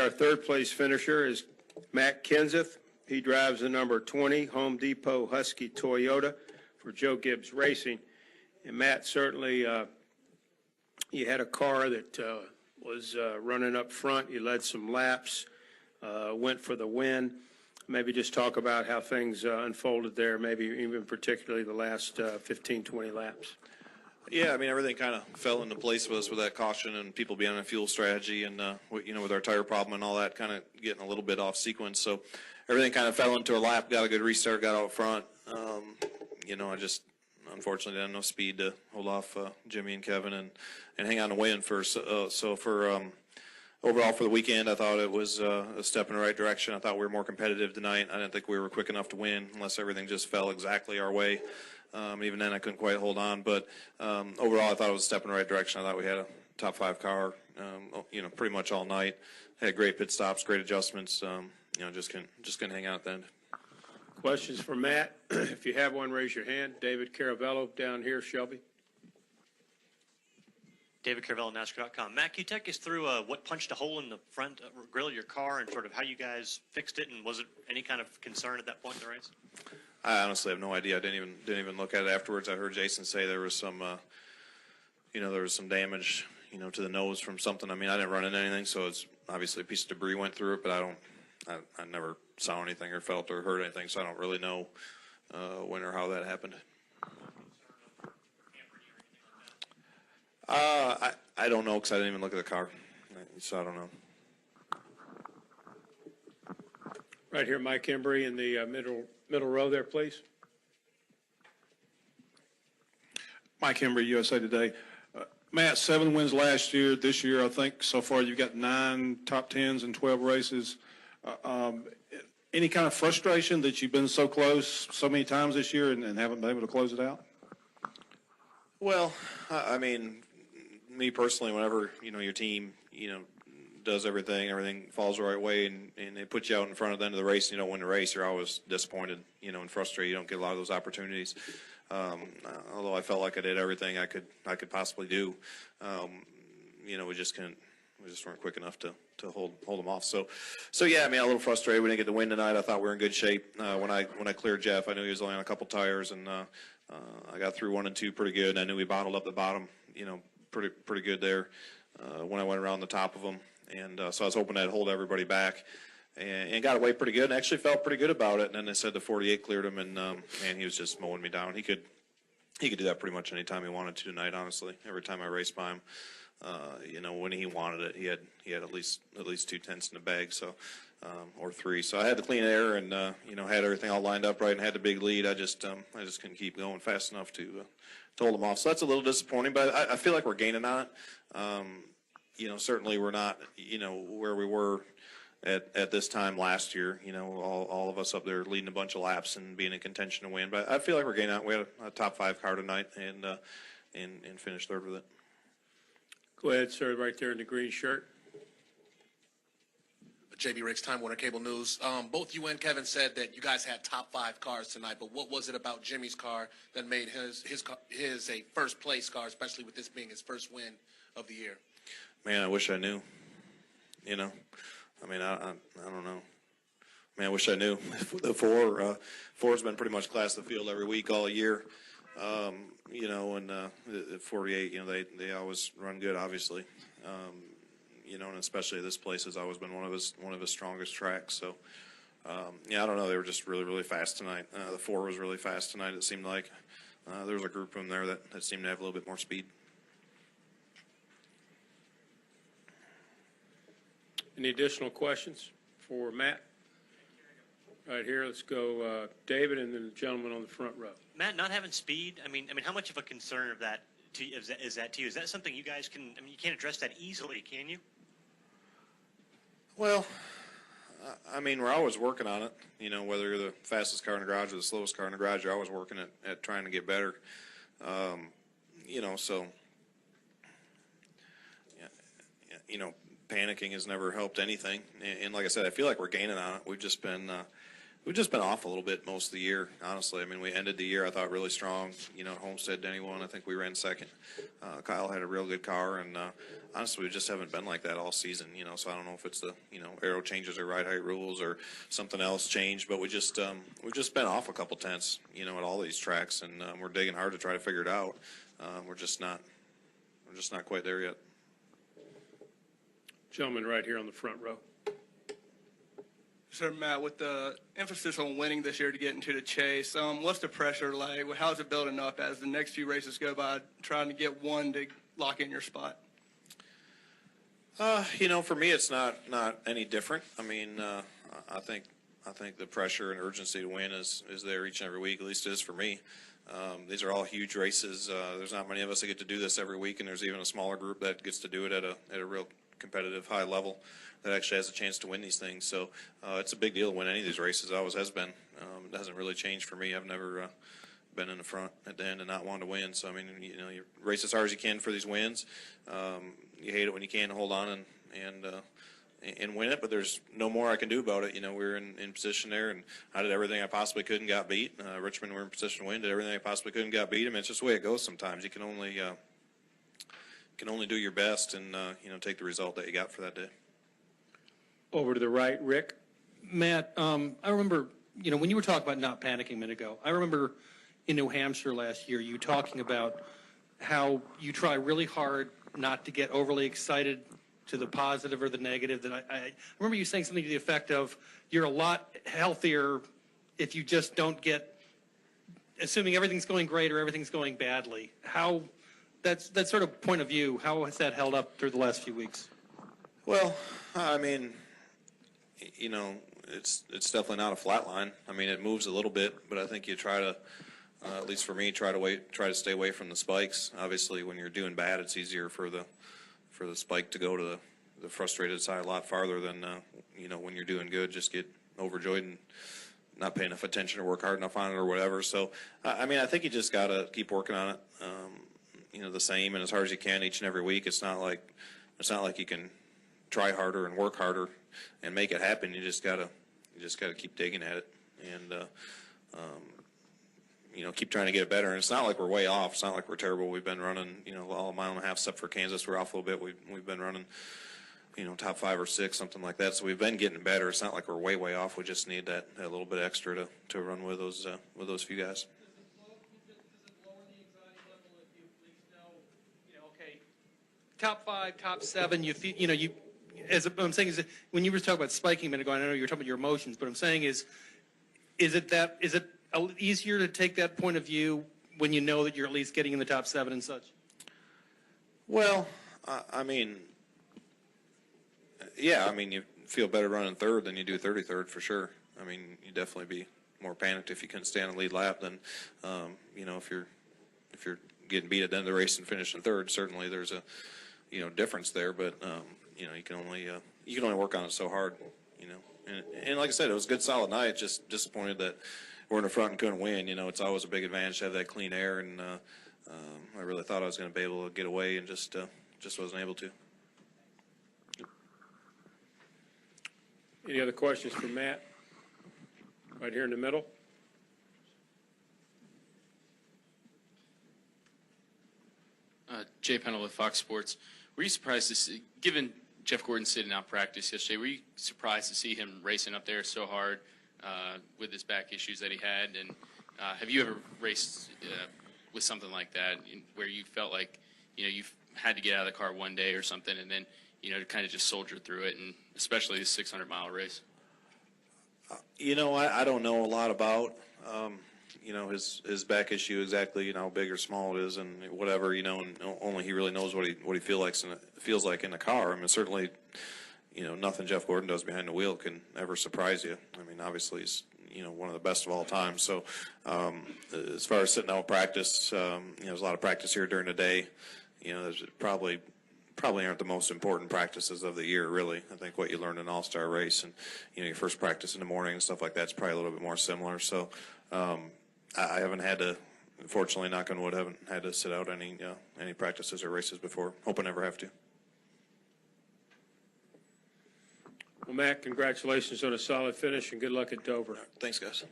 Our third place finisher is Matt Kenseth. He drives the number 20 Home Depot Husky Toyota for Joe Gibbs Racing. And Matt, certainly you had a car that was running up front. You led some laps, went for the win. Maybe just talk about how things unfolded there, maybe even particularly the last 15, 20 laps. Yeah, I mean, everything kind of fell into place with us with that caution and people being on a fuel strategy and, with our tire problem and all that kind of getting a little bit off sequence. So everything kind of fell into a lap, got a good restart, got out front. I just unfortunately didn't have enough speed to hold off Jimmy and Kevin and hang on to win first. So for overall for the weekend, I thought it was a step in the right direction. I thought we were more competitive tonight. I didn't think we were quick enough to win unless everything just fell exactly our way. Even then, I couldn't quite hold on. But overall, I thought it was a step in the right direction. I thought we had a top 5 car, pretty much all night. Had great pit stops, great adjustments. Just couldn't hang out at the end. Questions for Matt? If you have one, raise your hand. David Caravello down here, Shelby. David Caravello, NASCAR.com. Matt, can you take us through what punched a hole in the front grill of your car and sort of how you guys fixed it, and was it any kind of concern at that point in the race? I honestly have no idea. I didn't even look at it afterwards. I heard Jason say there was some, there was some damage, to the nose from something. I mean, I didn't run into anything, so it's obviously a piece of debris went through it, but I never saw anything or felt or heard anything, so I don't really know when or how that happened. I don't know because I didn't even look at the car, so I don't know. Right here, Mike Embry in the middle row there, please. Mike Embry, USA Today. Matt, 7 wins last year. This year, I think so far you've got 9 top 10s in 12 races. Any kind of frustration that you've been so close so many times this year and haven't been able to close it out? Well, I mean, me personally, whenever, your team, does everything falls the right way and they put you out in front of the end of the race and you don't win the race, you're always disappointed, and frustrated. You don't get a lot of those opportunities. Although I felt like I did everything I could possibly do, we just weren't quick enough to hold them off. So yeah, I mean, a little frustrated. We didn't get the win tonight. I thought we were in good shape. When I cleared Jeff, I knew he was only on a couple tires, and I got through 1 and 2 pretty good. I knew we bottled up the bottom, pretty good there when I went around the top of them. And so I was hoping I'd hold everybody back, and got away pretty good, and actually felt pretty good about it. And then they said the 48 cleared him, and man, he was just mowing me down. He could do that pretty much any time he wanted to tonight. Honestly, every time I raced by him, when he wanted it, he had at least 2 tenths in the bag, so or 3. So I had the clean air, and had everything all lined up right, and had the big lead. I just couldn't keep going fast enough to hold him off. So that's a little disappointing, but I feel like we're gaining on it. Certainly we're not, where we were at this time last year, all of us up there leading a bunch of laps and being in contention to win. But I feel like we're gaining out. We had a top 5 car tonight and finished 3rd with it. Go ahead, sir, right there in the green shirt. JB Riggs, Time Warner Cable News. Both you and Kevin said that you guys had top 5 cars tonight, but what was it about Jimmy's car that made his a first place car, especially with this being his first win of the year? Man, I wish I knew. I mean, I don't know. Man, I wish I knew. The four's been pretty much class of the field every week all year. And the 48, they always run good, obviously. And especially this place has always been one of his strongest tracks. So, I don't know. They were just really, really fast tonight. The 4 was really fast tonight. It seemed like there was a group of them there that seemed to have a little bit more speed. Any additional questions for Matt? Right here, let's go David and then the gentleman on the front row. Matt, not having speed, I mean, how much of a concern of that is that to you? Is that something you guys can, you can't address that easily, can you? Well, I mean, we're always working on it. Whether you're the fastest car in the garage or the slowest car in the garage, you're always working at trying to get better. So, panicking has never helped anything. And like I said, I feel like we're gaining on it. We've just been, We've just been off a little bit most of the year, honestly. I mean, we ended the year, I thought, really strong. You know, at Homestead, Denny won. I think we ran second. Kyle had a real good car, and honestly, we just haven't been like that all season, you know, so I don't know if it's the, you know, aero changes or ride height rules or something else changed, but we've just been off a couple tenths, you know, at all these tracks, and we're digging hard to try to figure it out. We're just not quite there yet. Gentleman right here on the front row. Sir Matt, with the emphasis on winning this year to get into the chase, what's the pressure like? How's it building up as the next few races go by, trying to get one to lock in your spot? You know, for me, it's not any different. I mean, I think the pressure and urgency to win is there each and every week. At least it is for me. These are all huge races. There's not many of us that get to do this every week, and there's even a smaller group that gets to do it at a real competitive high level that actually has a chance to win these things. So it's a big deal to win any of these races. It always has been. It hasn't really changed for me. I've never been in the front at the end and not wanted to win. So I mean, you know, you race as hard as you can for these wins. You hate it when you can't hold on and win it, but there's no more I can do about it. You know, we were in position there, and I did everything I possibly could and got beat. Richmond were in position to win, did everything I possibly could and got beat. I mean, it's just the way it goes sometimes. You can only do your best and you know, take the result that you got for that day. Over to the right, Rick. Matt, I remember, you know, when you were talking about not panicking a minute ago, I remember in New Hampshire last year, you talking about how you try really hard not to get overly excited to the positive or the negative. That I remember you saying something to the effect of, you're a lot healthier if you just don't get, assuming everything's going great or everything's going badly. How, that sort of point of view, how has that held up through the last few weeks? Well, I mean, you know, it's definitely not a flat line. I mean, it moves a little bit, but I think you try to, at least for me, try to stay away from the spikes. Obviously, when you're doing bad, it's easier for the spike to go to the frustrated side a lot farther than you know, when you're doing good, just get overjoyed and not pay enough attention or work hard enough on it or whatever. So, I mean, I think you just got to keep working on it. You know, the same and as hard as you can each and every week. It's not like you can try harder and work harder and make it happen. You just gotta keep digging at it and you know, keep trying to get it better. And it's not like we're way off. It's not like we're terrible. We've been running, you know, all a mile and a half, except for Kansas. We're off a little bit. We've been running, you know, top 5 or 6, something like that. So we've been getting better. It's not like we're way off. We just need that little bit extra to run with those few guys. Does it lower the anxiety level if you at least know, you know, okay, top 5, top 7, you feel, you know, you, as I'm saying is, when you were talking about spiking a minute ago, I know you were talking about your emotions, but I'm saying is it easier to take that point of view when you know that you're at least getting in the top 7 and such? Well, I mean, yeah, I mean, you feel better running third than you do 33rd for sure. I mean, you definitely be more panicked if you couldn't stand a lead lap than, you know, if you're getting beat at the end of the race and finishing third. Certainly, there's a, you know, difference there, but you know, you can only work on it so hard, you know. And like I said, it was a good, solid night. Just disappointed that we're in the front and couldn't win. You know, it's always a big advantage to have that clean air, and I really thought I was going to be able to get away, and just wasn't able to. Any other questions for Matt? Right here in the middle. Jay Pennell with Fox Sports. Were you surprised to see, given Jeff Gordon sitting out practice yesterday, were you surprised to see him racing up there so hard with his back issues that he had? And have you ever raced with something like that where you felt like, you know, you've had to get out of the car one day or something and then, you know, to kind of just soldier through it, and especially this 600-mile race? You know, I don't know a lot about, you know, his back issue exactly, you know, how big or small it is and whatever, you know, and only he really knows what he feels like in the car. I mean, certainly, you know, nothing Jeff Gordon does behind the wheel can ever surprise you. I mean, obviously he's, you know, one of the best of all time. So as far as sitting out practice, you know, there's a lot of practice here during the day. You know, there's probably aren't the most important practices of the year, really. I think what you learn in an all-star race and, you know, your first practice in the morning and stuff like that's probably a little bit more similar. So I haven't had to, unfortunately, knock on wood, haven't had to sit out any practices or races before. Hope I never have to. Well, Matt, congratulations on a solid finish and good luck at Dover. Thanks, guys.